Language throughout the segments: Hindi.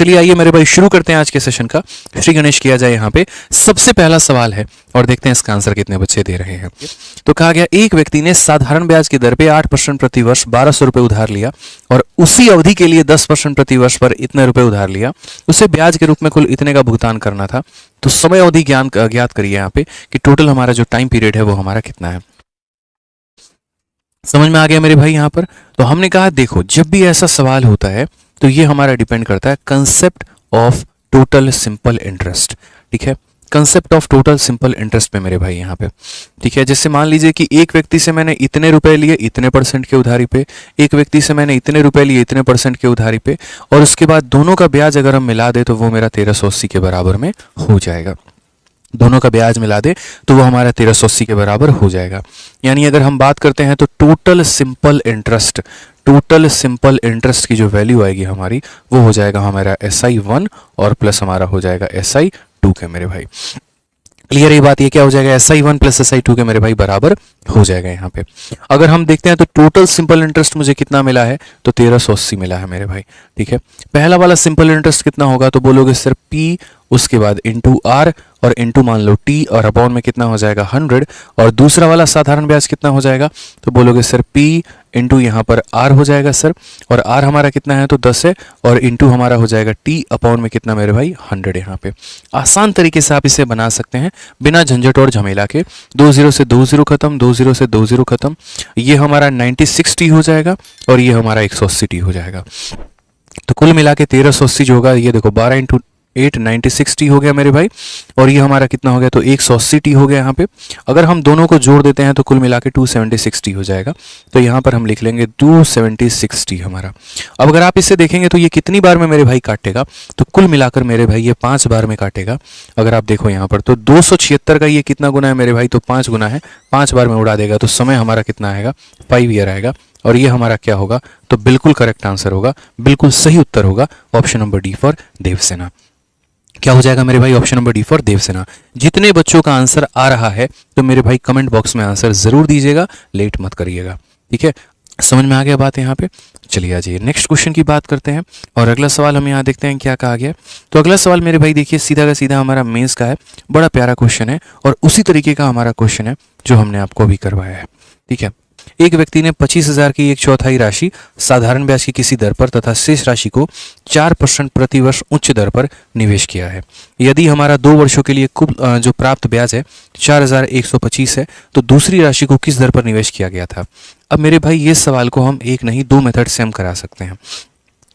चलिए आइए मेरे भाई शुरू करते हैं आज के सेशन का। श्री गणेश किया जाए। यहाँ पे सबसे पहला सवाल है और देखते हैं इसका आंसर कितने बच्चे दे रहे हैं। तो कहा गया एक व्यक्ति ने साधारण ब्याज की दर पे 8% प्रति वर्ष 1200 रुपए उधार लिया और उसी अवधि के लिए 10% प्रति वर्ष पर इतने रुपए उधार लिया। उसे ब्याज के रूप में कुल इतने का भुगतान करना था। तो समय अवधि ज्ञात करिए यहाँ पे कि टोटल हमारा जो टाइम पीरियड है वो हमारा कितना है। समझ में आ गया मेरे भाई यहाँ पर। तो हमने कहा देखो जब भी ऐसा सवाल होता है तो ये हमारा डिपेंड करता है concept of total simple interest. ठीक है, concept of total simple interest पे मेरे भाई यहाँ पे। ठीक है, जैसे मान लीजिए कि एक व्यक्ति से मैंने इतने रुपए लिए इतने % के उधारी पे, एक व्यक्ति से मैंने इतने रुपए लिए इतने % के उधारी पे, और उसके बाद दोनों का ब्याज अगर हम मिला दे तो वो मेरा 1380 के बराबर में हो जाएगा। दोनों का ब्याज मिला दे तो वो हमारा 1380 के बराबर हो जाएगा। यानी अगर हम बात करते हैं तो टोटल सिंपल इंटरेस्ट की जो वैल्यू आएगी हमारी वो हो जाएगा हमारा SI1 और प्लस हमारा हो जाएगा SI2 के मेरे भाई। क्लियर ये बात, ये क्या हो जाएगा SI1 प्लस SI2 के मेरे भाई बराबर हो जाएगा यहाँ पे। अगर हम देखते हैं तो टोटल सिंपल इंटरेस्ट मुझे कितना मिला है तो 1380 मिला है मेरे भाई। ठीक है, पहला वाला सिंपल इंटरेस्ट कितना होगा तो बोलोगे सर P, उसके बाद इंटू R और इंटू मान लो T और अपॉन में कितना हो जाएगा 100, और दूसरा वाला साधारण ब्याज कितना हो जाएगा तो बोलोगे सर P इंटू यहाँ पर R हो जाएगा सर, और R हमारा कितना है तो 10 है, और इंटू हमारा हो जाएगा T अपॉन में कितना मेरे भाई 100। यहाँ पे आसान तरीके से आप इसे बना सकते हैं बिना झंझट और झमेला के। 2 0 से 2 0 खत्म, 2 0 से 2 0 खत्म, ये हमारा 96T हो जाएगा और ये हमारा 180T हो जाएगा। तो कुल मिला के 1380 जो होगा ये देखो 12 इंटू 8 96T हो गया मेरे भाई, और ये हमारा कितना हो गया तो 180T हो गया यहाँ पे। अगर हम दोनों को जोड़ देते हैं तो कुल मिला के 276T हो जाएगा। तो यहाँ पर हम लिख लेंगे 276T हमारा। अब अगर आप इसे देखेंगे तो ये कितनी बार में मेरे भाई काटेगा तो कुल मिलाकर मेरे भाई ये 5 बार में काटेगा। अगर आप देखो यहाँ पर तो 276 का ये कितना गुना है मेरे भाई तो 5 गुना है, 5 बार में उड़ा देगा। तो समय हमारा कितना आएगा 5 ईयर आएगा, और ये हमारा क्या होगा तो बिल्कुल करेक्ट आंसर होगा, बिल्कुल सही उत्तर होगा option number D for Devsena. क्या हो जाएगा मेरे भाई option number D for Devsena. जितने बच्चों का आंसर आ रहा है तो मेरे भाई कमेंट बॉक्स में आंसर जरूर दीजिएगा, लेट मत करिएगा। ठीक है, समझ में आ गया बात यहाँ पे। चलिए आ जाइए नेक्स्ट क्वेश्चन की बात करते हैं, और अगला सवाल हम यहाँ देखते हैं क्या कहा गया। तो अगला सवाल मेरे भाई देखिए सीधा का सीधा हमारा मेंस का है, बड़ा प्यारा क्वेश्चन है और उसी तरीके का हमारा क्वेश्चन है जो हमने आपको अभी करवाया है। ठीक है, एक व्यक्ति ने 25,000 की 1/4 राशि साधारण ब्याज की किसी दर पर तथा शेष राशि को 4% प्रति वर्ष उच्च दर पर निवेश किया है। यदि हमारा 2 वर्षों के लिए कुल जो प्राप्त ब्याज है 4125 है तो दूसरी राशि को किस दर पर निवेश किया गया था। अब मेरे भाई ये सवाल को हम एक नहीं 2 मेथड से हम करा सकते हैं,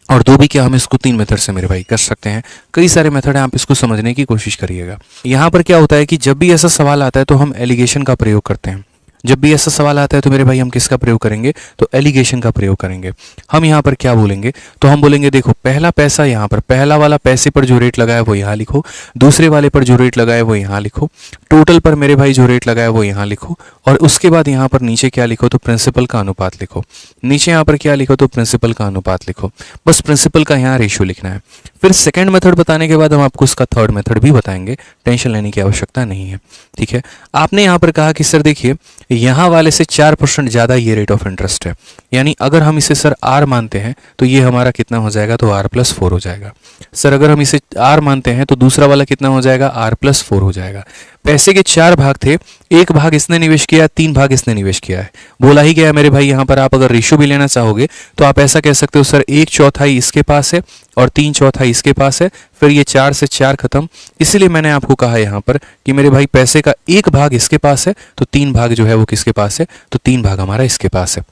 और 2 भी क्या हम इसको 3 मेथड से मेरे भाई कर सकते हैं। कई सारे मेथड हैं, आप इसको समझने की कोशिश करिएगा। यहाँ पर क्या होता है कि जब भी ऐसा सवाल आता है तो हम एलिगेशन का प्रयोग करते हैं। जब भी ऐसा सवाल आता है तो मेरे भाई हम किसका प्रयोग करेंगे तो एलिगेशन का प्रयोग करेंगे। हम यहाँ पर क्या बोलेंगे तो हम बोलेंगे देखो पहला पैसा यहाँ पर पहला वाला पैसे पर जो रेट लगा है वो यहाँ लिखो, दूसरे वाले पर जो रेट लगा है वो यहाँ लिखो, टोटल पर मेरे भाई जो रेट लगा है वो यहाँ लिखो, और उसके बाद यहाँ पर नीचे क्या लिखो तो प्रिंसिपल का अनुपात लिखो। नीचे यहाँ पर क्या लिखो तो प्रिंसिपल का अनुपात लिखो, बस प्रिंसिपल का यहाँ रेशियो लिखना है। फिर सेकंड मेथड बताने के बाद हम आपको इसका थर्ड मेथड भी बताएंगे, टेंशन लेने की आवश्यकता नहीं है। ठीक है, आपने यहाँ पर कहा कि सर देखिए यहाँ वाले से 4% ज़्यादा ये रेट ऑफ इंटरेस्ट है, यानी अगर हम इसे सर R मानते हैं तो ये हमारा कितना हो जाएगा तो R+4 हो जाएगा। सर अगर हम इसे R मानते हैं तो दूसरा वाला कितना हो जाएगा R+4 हो जाएगा। पैसे के 4 भाग थे, 1 भाग इसने निवेश किया, 3 भाग इसने निवेश किया है। बोला ही गया है मेरे भाई यहाँ पर आप अगर रेशियो भी लेना चाहोगे तो आप ऐसा कह सकते हो सर 1/4 इसके पास है और 3/4 इसके पास है, फिर ये 4 से 4 खत्म। इसीलिए मैंने आपको कहा यहाँ पर कि मेरे भाई पैसे का 1 भाग इसके पास है तो 3 भाग जो है वो किसके पास है तो 3 भाग हमारा इसके पास है।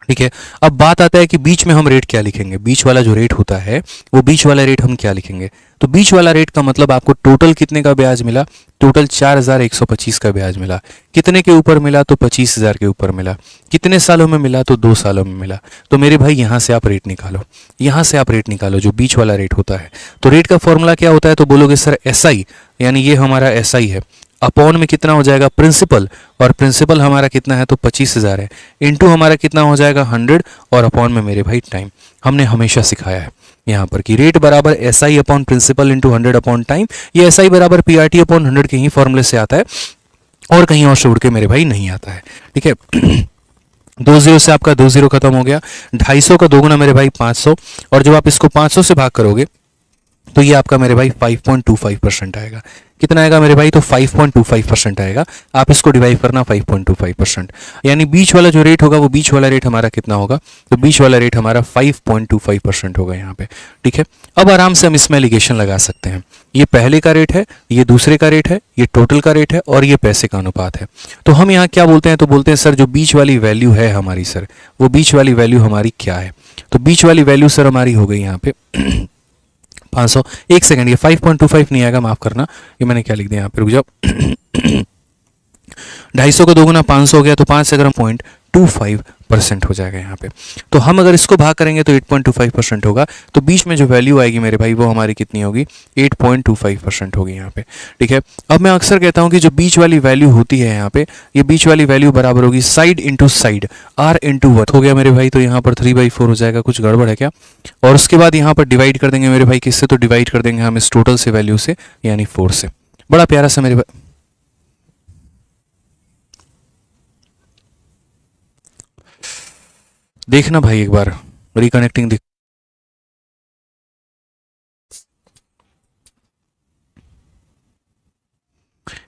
ठीक है, अब बात आता है कि बीच में हम रेट क्या लिखेंगे। बीच वाला जो रेट होता है वो बीच वाला रेट हम क्या लिखेंगे तो बीच वाला रेट का मतलब आपको टोटल कितने का ब्याज मिला, टोटल 4125 का ब्याज मिला। कितने के ऊपर मिला तो 25,000 के ऊपर मिला। कितने सालों में मिला तो 2 सालों में मिला। तो मेरे भाई यहाँ से आप रेट निकालो, यहाँ से आप रेट निकालो जो बीच वाला रेट होता है। तो रेट का फॉर्मूला क्या होता है तो बोलोगे सर SI, यानी ये हमारा SI है, अपॉन में कितना हो जाएगा प्रिंसिपल, और प्रिंसिपल हमारा कितना है तो 25,000 है, इंटू हमारा कितना हो जाएगा 100, और अपॉन में मेरे भाई टाइम। हमने हमेशा सिखाया है यहाँ पर कि रेट बराबर SI upon principal into 100 upon time. ये SI बराबर PRT अपॉन 100 के ही फॉर्मूले से आता है और कहीं और से उड़ के मेरे भाई नहीं आता है। ठीक है, 2 0 से आपका 2 0 खत्म हो गया। 250 का 2 गुना मेरे भाई 500, और जब आप इसको 500 से भाग करोगे तो ये आपका मेरे भाई 5.25% आएगा। कितना आएगा मेरे भाई? तो 5.25% आएगा। आप इसको डिवाइड करना 5.25%, यानी बीच वाला जो रेट होगा वो बीच वाला रेट हमारा कितना होगा? तो बीच वाला रेट हमारा 5.25% होगा यहाँ पे। ठीक है, अब आराम से हम इसमें एलिगेशन लगा सकते हैं। ये पहले का रेट है, ये दूसरे का रेट है, ये टोटल का रेट है और ये पैसे का अनुपात है। तो हम यहाँ क्या बोलते हैं? तो बोलते हैं सर जो बीच वाली वैल्यू है हमारी, सर वो बीच वाली वैल्यू हमारी क्या है? तो बीच वाली वैल्यू सर हमारी हो गई यहाँ पे 500। एक सेकंड, ये 5.25 नहीं आएगा, माफ करना, ये मैंने क्या लिख दिया यहाँ पे, रुक जाओ 250 को 2 गुना 500 हो गया, तो 5 से अगर 0.25% हो जाएगा यहाँ पे। तो हम अगर इसको भाग करेंगे तो 8.25% होगा। तो बीच में जो वैल्यू आएगी मेरे भाई वो हमारी कितनी होगी? 8.25% होगी यहाँ पे। ठीक है, अब मैं अक्सर कहता हूँ कि जो बीच वाली वैल्यू होती है यहाँ पे, ये बीच वाली वैल्यू बराबर होगी side into side, r into worth हो गया मेरे भाई। तो यहाँ पर 3/4 हो जाएगा, कुछ गड़बड़ है क्या? और उसके बाद यहाँ पर डिवाइड कर देंगे मेरे भाई, किससे? तो डिवाइड कर देंगे हम इस टोटल से वैल्यू से, यानी 4 से। बड़ा प्यारा सा मेरे भाई, देखना भाई एक बार रिकनेक्टिंग दिख।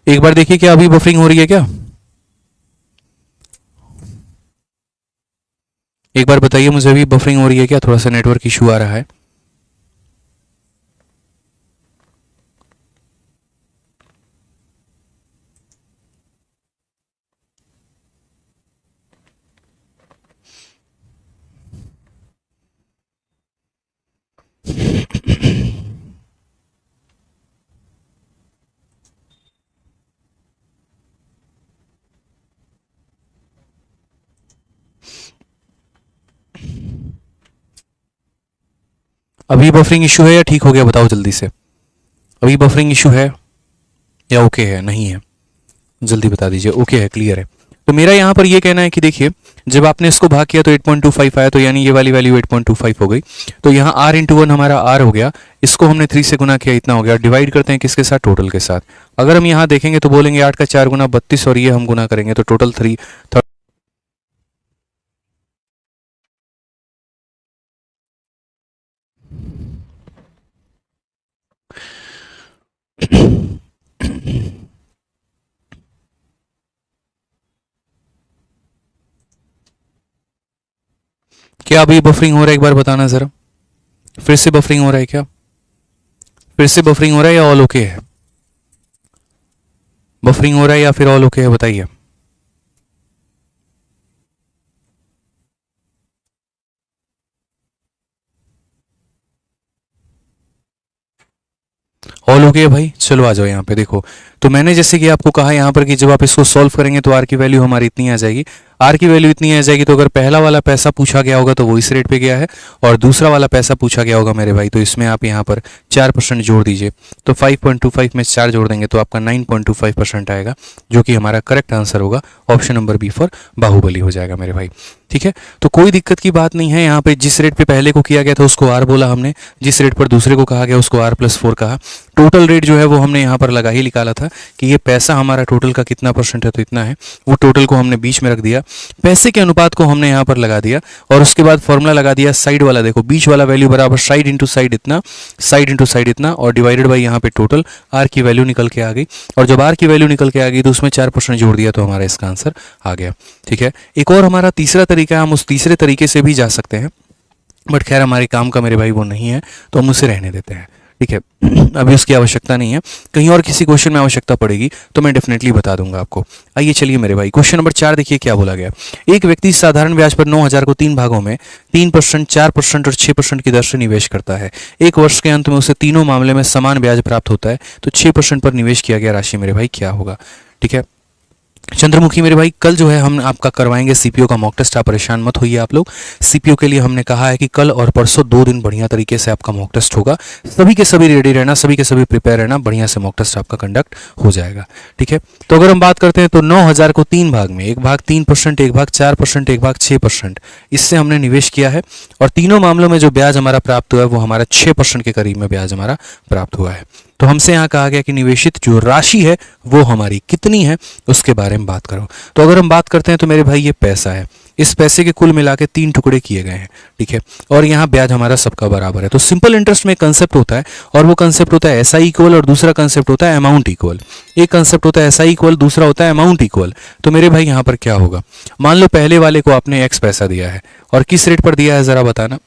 एक बार देखिए क्या अभी बफरिंग हो रही है क्या? एक बार बताइए मुझे, अभी बफरिंग हो रही है क्या? थोड़ा सा नेटवर्क इशू आ रहा है। अभी बफरिंग इशू है या ठीक हो गया? बताओ जल्दी से, अभी बफरिंग इशू है या ओके है? नहीं है, जल्दी बता दीजिए। ओके है, क्लियर है। तो मेरा यहाँ पर ये कहना है कि देखिए, जब आपने इसको भाग किया तो 8.25 आया, तो यानी ये वाली वैल्यू 8.25 हो गई। तो यहाँ r इंटू 1 हमारा r हो गया, इसको हमने 3 से गुना किया, इतना हो गया। डिवाइड करते हैं किसके साथ? टोटल के साथ। अगर हम यहाँ देखेंगे तो बोलेंगे 8 का 4 गुना 32, और ये हम गुना करेंगे तो टोटल 3। क्या अभी बफरिंग हो रहा है? एक बार बताना जरा, फिर से बफरिंग हो रहा है क्या? फिर से बफरिंग हो रहा है या ऑल ओके है? बफरिंग हो रहा है या फिर ऑल ओके है? बताइए। ऑल ओके है भाई, चलो आ जाओ यहाँ पे। देखो, तो मैंने जैसे कि आपको कहा यहाँ पर कि जब आप इसको सॉल्व करेंगे तो आर की वैल्यू हमारी इतनी आ जाएगी। आर की वैल्यू इतनी आ जाएगी, तो अगर पहला वाला पैसा पूछा गया होगा तो वो इस रेट पे गया है, और दूसरा वाला पैसा पूछा गया होगा मेरे भाई, तो इसमें आप यहाँ पर 4% जोड़ दीजिए। तो 5.25 में 4 जोड़ देंगे तो आपका 9.25% आएगा, जो कि हमारा करेक्ट आंसर होगा। Option number B for Baahubali हो जाएगा मेरे भाई। ठीक है, तो कोई दिक्कत की बात नहीं है। यहाँ पे जिस रेट पे पहले को किया गया था उसको आर बोला हमने, जिस रेट पर दूसरे को कहा गया उसको r+4 कहा। टोटल रेट जो है वो हमने यहाँ पर लगा ही निकाला था कि ये पैसा हमारा टोटल का कितना परसेंट है, तो इतना है। वो टोटल को हमने बीच में रख दिया, पैसे के अनुपात को हमने यहाँ पर लगा दिया, और उसके बाद फॉर्मूला लगा दिया साइड वाला। देखो, बीच वाला वैल्यू बराबर साइड इंटू साइड इतना, साइड इंटू साइड इतना, और डिवाइडेड बाई यहाँ पे टोटल। आर की वैल्यू निकल के आ गई, और जब आर की वैल्यू निकल के आ गई तो उसमें 4% जोड़ दिया, तो हमारा इसका आंसर आ गया। ठीक है, एक और हमारा तीसरा तरीका है, हम उस तीसरे तरीके से भी जा सकते हैं, बट खैर हमारे काम का मेरे भाई वो नहीं है, तो हम उसे रहने देते हैं। ठीक है, अभी उसकी आवश्यकता नहीं है। कहीं और किसी क्वेश्चन में आवश्यकता पड़ेगी तो मैं डेफिनेटली बता दूंगा आपको। आइए चलिए मेरे भाई, क्वेश्चन नंबर 4 देखिए क्या बोला गया। एक व्यक्ति साधारण ब्याज पर 9,000 को 3 भागों में 3%, 4% और 6% की दर से निवेश करता है। एक वर्ष के अंत में उसे तीनों मामले में समान ब्याज प्राप्त होता है, तो 6% पर निवेश किया गया राशि मेरे भाई क्या होगा? ठीक है, चंद्रमुखी मेरे भाई, कल जो है हम आपका करवाएंगे सीपीओ का मॉक टेस्ट, आप परेशान मत होइए आप लोग। सीपीओ के लिए हमने कहा है कि कल और परसों 2 दिन बढ़िया तरीके से आपका मॉक टेस्ट होगा। सभी के सभी रेडी रहना, सभी के सभी प्रिपेयर रहना, बढ़िया से मॉक टेस्ट आपका कंडक्ट हो जाएगा। ठीक है, तो अगर हम बात करते हैं तो 9,000 को 3 भाग में, एक भाग 3%, एक भाग 4%, एक भाग 6%, इससे हमने निवेश किया है, और तीनों मामलों में जो ब्याज हमारा प्राप्त हुआ है वो हमारा 6% के करीब में ब्याज हमारा प्राप्त हुआ है। तो हमसे यहाँ कहा गया कि निवेशित जो राशि है वो हमारी कितनी है, उसके बारे में बात करो। तो अगर हम बात करते हैं तो मेरे भाई ये पैसा है, इस पैसे के कुल मिला के 3 टुकड़े किए गए हैं, ठीक है, और यहाँ ब्याज हमारा सबका बराबर है। तो सिंपल इंटरेस्ट में कंसेप्ट होता है और वो कंसेप्ट होता है एसआई इक्वल और दूसरा कंसेप्ट होता है अमाउंट इक्वल। एक कंसेप्ट होता है एसआई इक्वल, दूसरा होता है अमाउंट इक्वल। तो मेरे भाई यहाँ पर क्या होगा, मान लो पहले वाले को आपने एक्स पैसा दिया है और किस रेट पर दिया है जरा बताना।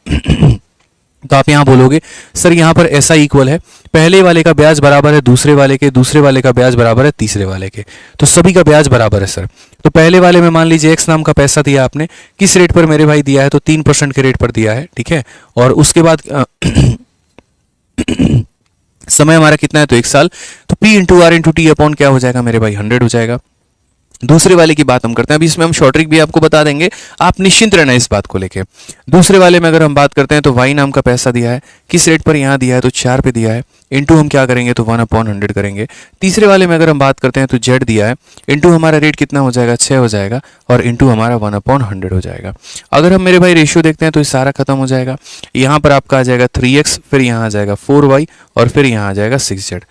तो आप यहाँ बोलोगे सर यहाँ पर ऐसा इक्वल है, पहले वाले का ब्याज बराबर है दूसरे वाले के, दूसरे वाले का ब्याज बराबर है तीसरे वाले के, तो सभी का ब्याज बराबर है सर। तो पहले वाले में मान लीजिए एक्स नाम का पैसा दिया आपने, किस रेट पर मेरे भाई दिया है, तो 3% के रेट पर दिया है, ठीक है। और उसके बाद समय हमारा कितना है, तो 1 साल। तो P into R into T upon क्या हो जाएगा मेरे भाई, 100 हो जाएगा। दूसरे वाले की बात हम करते हैं, अभी इसमें हम शॉर्ट ट्रिक भी आपको बता देंगे, आप निश्चिंत रहना इस बात को लेके। दूसरे वाले में अगर हम बात करते हैं तो y नाम का पैसा दिया है, किस रेट पर यहाँ दिया है, तो 4 पे दिया है, इंटू हम क्या करेंगे, तो 1/100 करेंगे। तीसरे वाले में अगर हम बात करते हैं तो z दिया है, इंटू हमारा रेट कितना हो जाएगा, 6 हो जाएगा, और इंटू हमारा 1/100 हो जाएगा। अगर हम मेरे भाई रेशियो देखते हैं तो ये सारा खत्म हो जाएगा। यहाँ पर आपका आ जाएगा 3x, फिर यहाँ आ जाएगा 4y, और फिर यहाँ आ जाएगा 6z,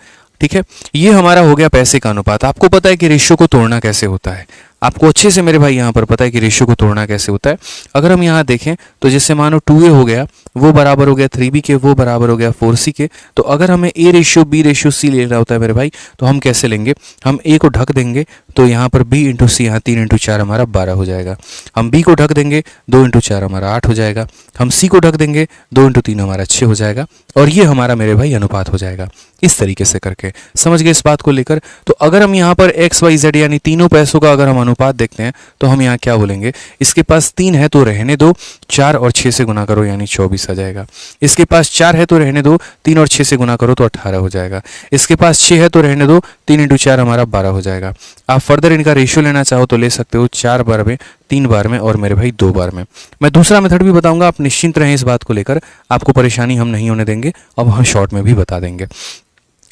ठीक है। ये हमारा हो गया पैसे का अनुपात। आपको पता है कि रेशियो को तोड़ना कैसे होता है, आपको अच्छे से मेरे भाई यहाँ पर पता है कि रेशियो को तोड़ना कैसे होता है। अगर हम यहाँ देखें तो जैसे मानो 2a हो गया, वो बराबर हो गया 3b के, वो बराबर हो गया 4c के। तो अगर हमें a ratio b ratio c लेना होता है मेरे भाई, तो हम कैसे लेंगे, हम a को ढक देंगे तो यहाँ पर b इंटू सी, यहाँ 3 इंटू 4 हमारा 12 हो जाएगा। हम b को ढक देंगे 2 इंटू 4 हमारा 8 हो जाएगा। हम c को ढक देंगे 2 इंटू 3 हमारा 6 हो जाएगा, और ये हमारा मेरे भाई अनुपात हो जाएगा। इस तरीके से करके समझ गए इस बात को लेकर। तो अगर हम यहाँ पर एक्स वाई जेड यानी तीनों पैसों का अगर हम अनुपात देखते हैं तो हम यहाँ क्या बोलेंगे, इसके पास 3 है तो रहने दो, 4 और 6 से गुना करो यानी 24 आ जाएगा। इसके पास 4 है तो रहने दो, 3 और 6 से गुना करो तो 18 हो जाएगा। इसके पास 6 है तो रहने दो, 3 इंटू 4 हमारा 12 हो जाएगा। आप फर्दर इनका रेशियो लेना चाहो तो ले सकते हो, 4 बार में, 3 बार में, और मेरे भाई 2 बार में। मैं दूसरा मेथड भी बताऊंगा, आप निश्चिंत रहें इस बात को लेकर, आपको परेशानी हम नहीं होने देंगे। अब हम शॉर्ट में भी बता देंगे।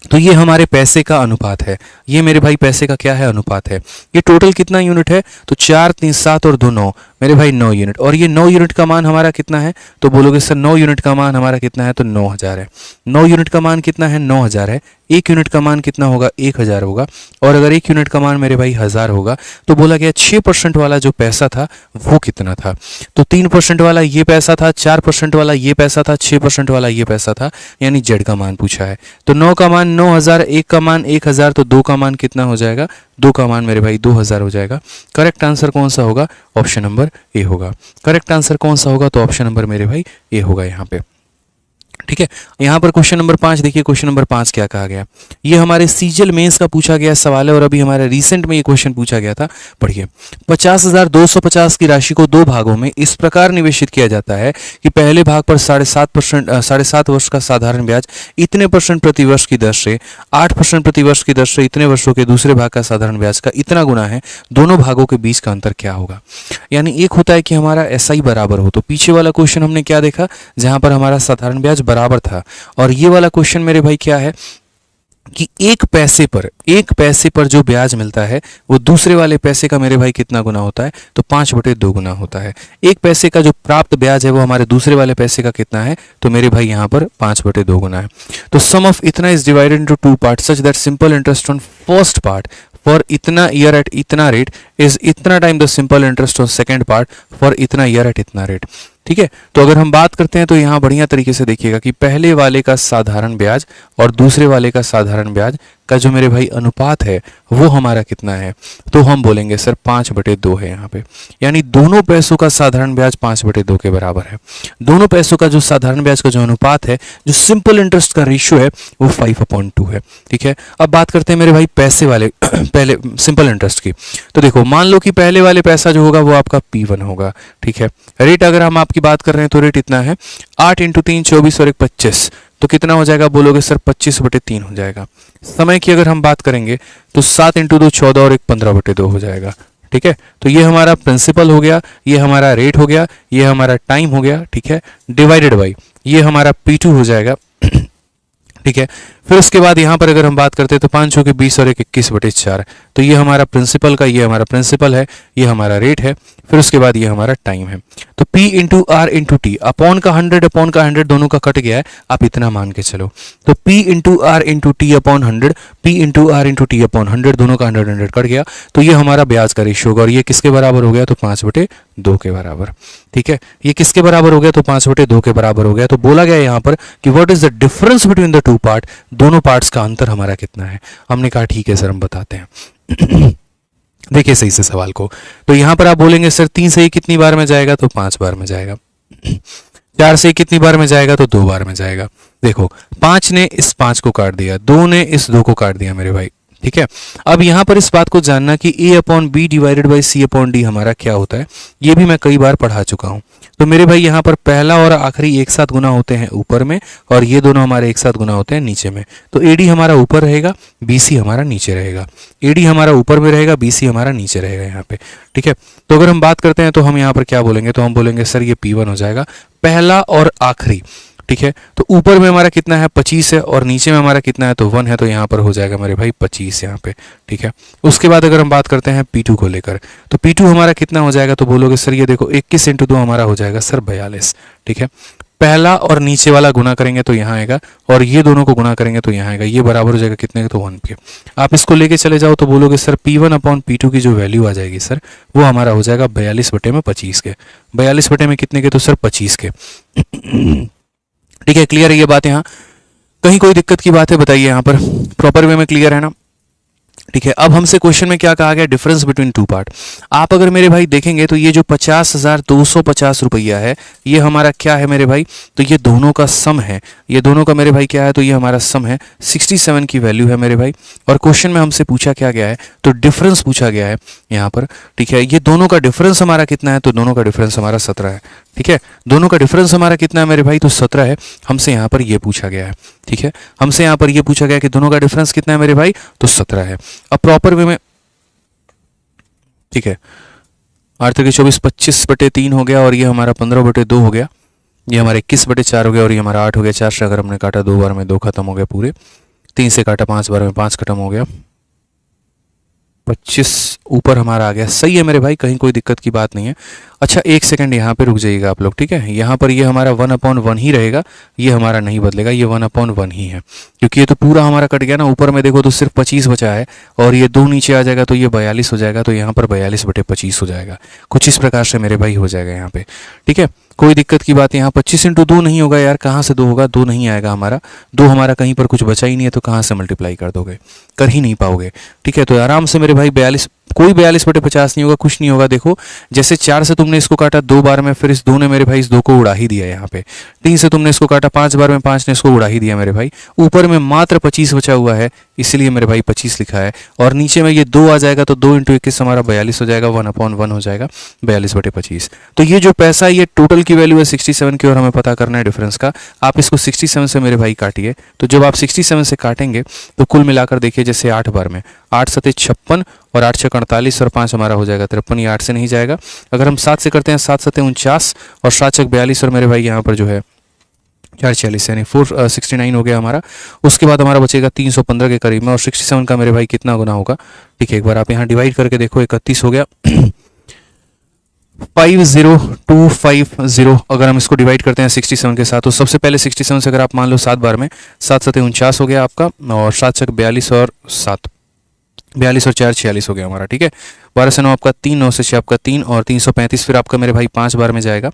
तो ये हमारे पैसे का अनुपात है, ये मेरे भाई पैसे का क्या है, अनुपात है। ये टोटल कितना यूनिट है, तो 4 3 7 और 2 9, मेरे भाई 9 यूनिट। और ये 9 यूनिट का मान हमारा कितना है, तो बोलोगे सर 9 यूनिट का मान हमारा कितना है, तो 9000 है। 9 यूनिट का मान कितना है, 9000 है। 1 यूनिट का मान कितना होगा, 1000 होगा। और अगर 1 यूनिट का मान मेरे भाई 1000 होगा तो बोला गया 6% वाला जो पैसा था वो कितना था, तो 3% वाला ये पैसा था, 4% वाला ये पैसा था, 6% वाला ये पैसा था, यानी जेड का मान पूछा है। तो 9 का मान 9000, 1 का मान 1000, तो 2 का मान कितना हो जाएगा, 2 का मान मेरे भाई 2000 हो जाएगा। करेक्ट आंसर कौन सा होगा, ऑप्शन नंबर ए होगा। करेक्ट आंसर कौन सा होगा, तो ऑप्शन नंबर मेरे भाई ए होगा यहाँ पे, ठीक है। यहाँ पर क्वेश्चन नंबर 5 देखिए, क्वेश्चन नंबर 5 क्या कहा गया, ये हमारे सीजल मेंस का पूछा गया सवाल है और अभी हमारे रिसेंट में ये क्वेश्चन पूछा गया था। पढ़िए, 50,250 की राशि को 2 भागों में इस प्रकार निवेशित किया जाता है कि पहले भाग पर 7.5 वर्ष का साधारण ब्याज इतने % प्रति वर्ष की दर से, 8% प्रति वर्ष की दर से इतने वर्षों के दूसरे भाग का साधारण ब्याज का इतना गुना है, दोनों भागों के बीच का अंतर क्या होगा। यानी एक होता है कि हमारा एसआई बराबर हो, तो पीछे वाला क्वेश्चन हमने क्या देखा, जहां पर हमारा साधारण ब्याज बराबर था, और ये वाला क्वेश्चन मेरे भाई क्या है कि एक पैसे पर जो ब्याज मिलता है वो दूसरे वाले पैसे का मेरे भाई कितना गुना होता है, तो 5/2 गुना होता है। एक पैसे का जो प्राप्त ब्याज है वो हमारे दूसरे वाले पैसे का कितना है, तो मेरे भाई यहाँ पर 5/2 गुना है। तो सम ऑफ इतना is divided into 2 part such that simple interest on first part for इतना ईयर एट इतना रेट इज इतना time the simple interest on second part for इतना ईयर एट इतना रेट, ठीक है। तो अगर हम बात करते हैं तो यहाँ बढ़िया तरीके से देखिएगा कि पहले वाले का साधारण ब्याज और दूसरे वाले का साधारण ब्याज का जो मेरे भाई अनुपात है वो हमारा कितना है, तो हम बोलेंगे सर 5/2 है यहाँ पे, यानी दोनों पैसों का साधारण ब्याज 5/2 के बराबर है। दोनों पैसों का जो साधारण ब्याज का जो अनुपात है, जो सिंपल इंटरेस्ट का रेशियो है वो 5/2 है, ठीक है। अब बात करते हैं मेरे भाई पैसे वाले पहले सिंपल इंटरेस्ट की। तो देखो, मान लो कि पहले वाले पैसा जो होगा वो आपका P1 होगा, ठीक है। रेट अगर हम आपकी बात कर रहे हैं तो रेट इतना है, 8 × 3 24 और 1 25, तो कितना हो जाएगा, बोलोगे सर 25/3 हो जाएगा। समय की अगर हम बात करेंगे तो 7 × 2 14 और 1 15/2 हो जाएगा, ठीक है। तो ये हमारा प्रिंसिपल हो गया, ये हमारा रेट हो गया, ये हमारा टाइम हो गया, ठीक है, डिवाइडेड बाई ये हमारा P2 हो जाएगा, ठीक है। फिर उसके बाद यहाँ पर अगर हम बात करते हैं तो 5 × 20 और 1 21/4, तो ये हमारा प्रिंसिपल का, ये हमारा प्रिंसिपल है, ये हमारा रेट है, फिर उसके बाद ये हमारा टाइम है। तो P into R into T, upon का 100 दोनों का कट गया है, आप इतना मान के चलो। तो P into R into T upon 100, P into R into T upon 100, दोनों का 100 कट गया, तो ये हमारा ब्याज का रेशियो होगा। और ये किसके बराबर हो गया? तो 5/2 के बराबर। ठीक है, ये किसके बराबर हो गया? तो 5/2 के बराबर हो गया। तो बोला गया यहाँ पर कि what is the difference between the two part, दोनों पार्ट्स का अंतर हमारा कितना है। हमने कहा ठीक है सर, हम बताते हैं। देखिए सही से सवाल को। तो यहां पर आप बोलेंगे सर 3 से ये कितनी बार में जाएगा? तो 5 बार में जाएगा। 4 से कितनी बार में जाएगा? तो 2 बार में जाएगा। देखो 5 ने इस 5 को काट दिया, 2 ने इस 2 को काट दिया मेरे भाई। ठीक है, अब यहां पर इस बात को जानना कि A/B डिवाइडेड बाई C/D हमारा क्या होता है, ये भी मैं कई बार पढ़ा चुका हूं। तो मेरे भाई यहां पर पहला और आखिरी एक साथ गुना होते हैं ऊपर में, और ये दोनों हमारे एक साथ गुना होते हैं नीचे में। तो AD हमारा ऊपर रहेगा, BC हमारा नीचे रहेगा। AD हमारा ऊपर में रहेगा, BC हमारा नीचे रहेगा यहाँ पे। ठीक है, तो अगर हम बात करते हैं तो हम यहाँ पर क्या बोलेंगे? तो हम बोलेंगे सर ये P1 हो जाएगा, पहला और आखिरी। ठीक है, तो ऊपर में हमारा कितना है? 25 है, और नीचे में हमारा कितना है? तो 1 है। तो यहाँ पर हो जाएगा मेरे भाई 25 यहाँ पे। ठीक है, उसके बाद अगर हम बात करते हैं P2 को लेकर, तो P2 हमारा कितना हो जाएगा? तो बोलोगे सर ये देखो 21 इंटू 2 हमारा हो जाएगा सर 42। ठीक है, पहला और नीचे वाला गुना करेंगे तो यहाँ आएगा, और ये दोनों को गुना करेंगे तो यहाँ आएगा। ये बराबर हो जाएगा कितने के? तो 1 के। आप इसको लेके चले जाओ तो बोलोगे सर P1/P2 की जो वैल्यू आ जाएगी सर, वो हमारा हो जाएगा 42/25 के। 42 में कितने के? तो सर 25 के। ठीक है, क्लियर है ये बात? यहाँ कहीं कोई दिक्कत की बात है बताइए, यहाँ पर प्रॉपर वे में क्लियर है ना? ठीक है, अब हमसे क्वेश्चन में क्या कहा गया? Difference between two part. आप अगर मेरे भाई देखेंगे तो ये जो 50,250 रुपया है, ये हमारा क्या है मेरे भाई? तो ये दोनों का सम है। ये दोनों का मेरे भाई क्या है? तो ये हमारा सम है, 67 की वैल्यू है मेरे भाई। और क्वेश्चन में हमसे पूछा क्या गया है? तो डिफरेंस पूछा गया है यहाँ पर। ठीक है, ये दोनों का डिफरेंस हमारा कितना है? तो दोनों का डिफरेंस हमारा 17 है। ठीक है, दोनों का डिफरेंस हमारा कितना है मेरे भाई? तो 17 है। हमसे यहाँ पर ये पूछा गया है। ठीक है, हमसे यहाँ पर ये पूछा गया कि दोनों का डिफरेंस कितना है मेरे भाई? तो 17 है। अब प्रॉपर वे में, ठीक है, 8×24 25/3 हो गया, और ये हमारा 15/2 हो गया, ये हमारा 21/4 हो गया, और ये हमारा 8 हो गया। 4 से अगर हमने काटा 2 बार में 2 खत्म हो गया पूरे, 3 से काटा 5 बार में 5 खत्म हो गया, 25 ऊपर हमारा आ गया। सही है मेरे भाई, कहीं कोई दिक्कत की बात नहीं है। अच्छा एक सेकंड यहाँ पे रुक जाइएगा आप लोग। ठीक है, यहाँ पर ये हमारा 1/1 ही रहेगा, ये हमारा नहीं बदलेगा, ये 1/1 ही है, क्योंकि ये तो पूरा हमारा कट गया ना। ऊपर में देखो तो सिर्फ 25 बचा है, और ये 2 नीचे आ जाएगा तो ये 42 हो जाएगा। तो यहाँ पर 42/25 हो जाएगा। कुछ इस प्रकार से मेरे भाई हो जाएगा यहाँ पे। ठीक है, कोई दिक्कत की बात है। यहाँ 25 इंटू 2 नहीं होगा यार, कहाँ से 2 होगा? 2 नहीं आएगा हमारा, 2 हमारा कहीं पर कुछ बचा ही नहीं है, तो कहाँ से मल्टीप्लाई कर दोगे? कर ही नहीं पाओगे। ठीक है, तो आराम से मेरे भाई 42, कोई 42/50 नहीं होगा, कुछ नहीं होगा। देखो जैसे 4 से तुमने इसको काटा 2 बार में, फिर इस 2 ने मेरे भाई इस 2 को उड़ा ही दिया यहाँ पे। 3 से तुमने इसको काटा 5 बार में, 5 ने इसको उड़ा ही दिया मेरे भाई। ऊपर में मात्र 25 बचा हुआ है, इसलिए मेरे भाई 25 लिखा है। और नीचे में ये 2 आ जाएगा, तो 2 × 21 हमारा 42 हो जाएगा, 1/1 हो जाएगा 42/25। तो ये जो पैसा, ये टोटल की वैल्यू है 67 की, और हमें पता करना है डिफरेंस का। आप इसको 67 से मेरे भाई काटिए, तो जब आप 67 से काटेंगे तो कुल मिलाकर देखिए, जैसे 8 बार में 8 × 7 = 56, और 8 × 6 = 48, और 5 हमारा हो जाएगा 53। ये 8 से नहीं जाएगा। अगर हम 7 से करते हैं, 7 × 7 = 49, और 7 × 6 = 42, और मेरे भाई यहाँ पर जो है 446 यानी 469 हो गया हमारा। उसके बाद हमारा बचेगा 315 के करीब में, और 67 का मेरे भाई कितना गुना होगा? ठीक है, एक बार आप यहाँ डिवाइड करके देखो, 31 हो गया। 50250, अगर हम इसको डिवाइड करते हैं 67 के साथ, तो सबसे पहले 67 से अगर आप मान लो 7 बार में, 7 × 7 = 49 हो गया आपका, और 7 × 6 = 42, और 7 42 और 4 46 हो गया हमारा। ठीक है, 12 से 9 आपका 3, 9 से 6 आपका 3, और 335 फिर आपका मेरे भाई 5 बार में जाएगा।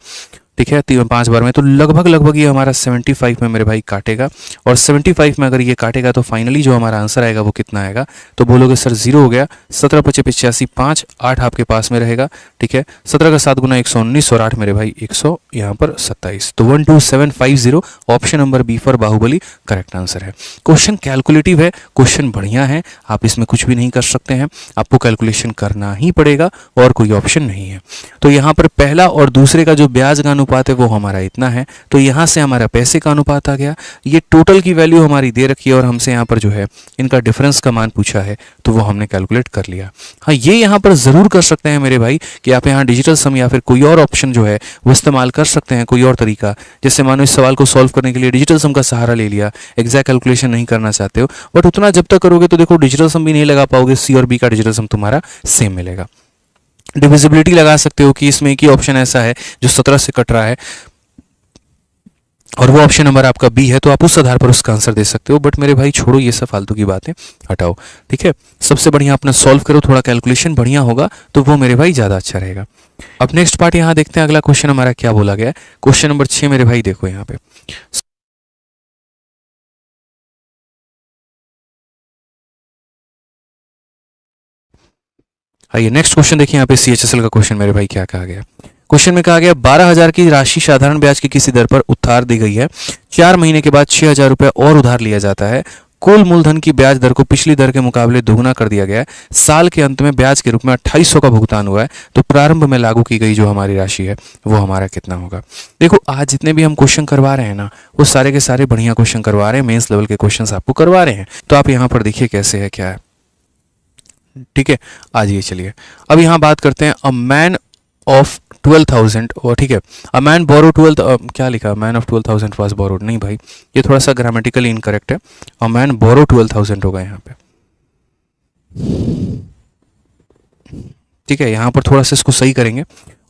ठीक है, 5 बार में, तो लगभग ये हमारा 75 में मेरे भाई काटेगा। और 75 में अगर ये काटेगा तो फाइनली जो हमारा आंसर आएगा वो कितना आएगा? तो बोलोगे सर 0 हो गया। 17 × 5 = 85, 5 8 आपके पास में रहेगा। ठीक है, 17 का 7 गुना 119, और 8 मेरे भाई 100 यहाँ पर 27। तो 12750, option number B for Baahubali correct answer है। क्वेश्चन कैलकुलेटिव है, क्वेश्चन बढ़िया है, आप इसमें कुछ भी नहीं कर सकते हैं, आपको कैलकुलेशन करना ही पड़ेगा, और कोई ऑप्शन नहीं है। तो यहाँ पर पहला और दूसरे का जो ब्याज का अनुपात है वो हमारा इतना है, तो यहाँ से हमारा पैसे का अनुपात आ गया। ये टोटल की वैल्यू हमारी दे रखी है और हमसे यहाँ पर जो है इनका डिफरेंस का मान पूछा है, तो वो हमने कैलकुलेट कर लिया। हाँ, ये यहाँ पर ज़रूर कर सकते हैं मेरे भाई कि आप यहाँ डिजिटल सम या फिर कोई और ऑप्शन जो है वो इस्तेमाल कर सकते हैं, कोई और तरीका। जैसे मानो इस सवाल को सॉल्व करने के लिए डिजिटल सम का सहारा ले लिया, एग्जैक्ट कैलकुलेशन नहीं करना चाहते हो, बट उतना जब तक करोगे तो देखो डिजिटल सम भी नहीं लगा पाओगे, सी और बी का डिजिटल सम तुम्हारा सेम मिलेगा। डिविजिबिलिटी लगा सकते हो कि इसमें एक ही ऑप्शन ऐसा है जो 17 से कट रहा है और वो ऑप्शन नंबर आपका बी है, तो आप उस आधार पर उसका आंसर दे सकते हो। बट मेरे भाई छोड़ो ये सब फालतू की बातें, हटाओ, ठीक है। सबसे बढ़िया अपना सॉल्व करो, थोड़ा कैलकुलेशन बढ़िया होगा तो वो मेरे भाई ज़्यादा अच्छा रहेगा। अब नेक्स्ट पार्ट यहाँ देखते हैं, अगला क्वेश्चन हमारा क्या बोला गया है। क्वेश्चन नंबर 6 मेरे भाई देखो यहाँ पे, आइए नेक्स्ट क्वेश्चन देखिए यहाँ पे CHSL का क्वेश्चन मेरे भाई क्या कहा गया। क्वेश्चन में कहा गया 12,000 की राशि साधारण ब्याज की किसी दर पर उधार दी गई है, 4 महीने के बाद 6,000 रुपये और उधार लिया जाता है, कुल मूलधन की ब्याज दर को पिछली दर के मुकाबले दोगुना कर दिया गया है, साल के अंत में ब्याज के रूप में 2800 का भुगतान हुआ है, तो प्रारंभ में लागू की गई जो हमारी राशि है वो हमारा कितना होगा। देखो आज जितने भी हम क्वेश्चन करवा रहे हैं ना, वो सारे के सारे बढ़िया क्वेश्चन करवा रहे हैं, मेंस लेवल के क्वेश्चन आपको करवा रहे हैं। तो आप यहाँ पर देखिए कैसे है क्या है, ठीक है। आज ये चलिए अब यहाँ बात करते हैं, अ मैन ऑफ 12,000, और ठीक है, अ मैन बोरो 12, क्या लिखा, मैन ऑफ 12,000 वाज बोरोड, नहीं भाई ये थोड़ा सा ग्रामेटिकली इनकरेक्ट है, अ मैन बोरो 12,000 होगा यहाँ पे, ठीक है। यहाँ पर थोड़ा सा इसको सही करेंगे।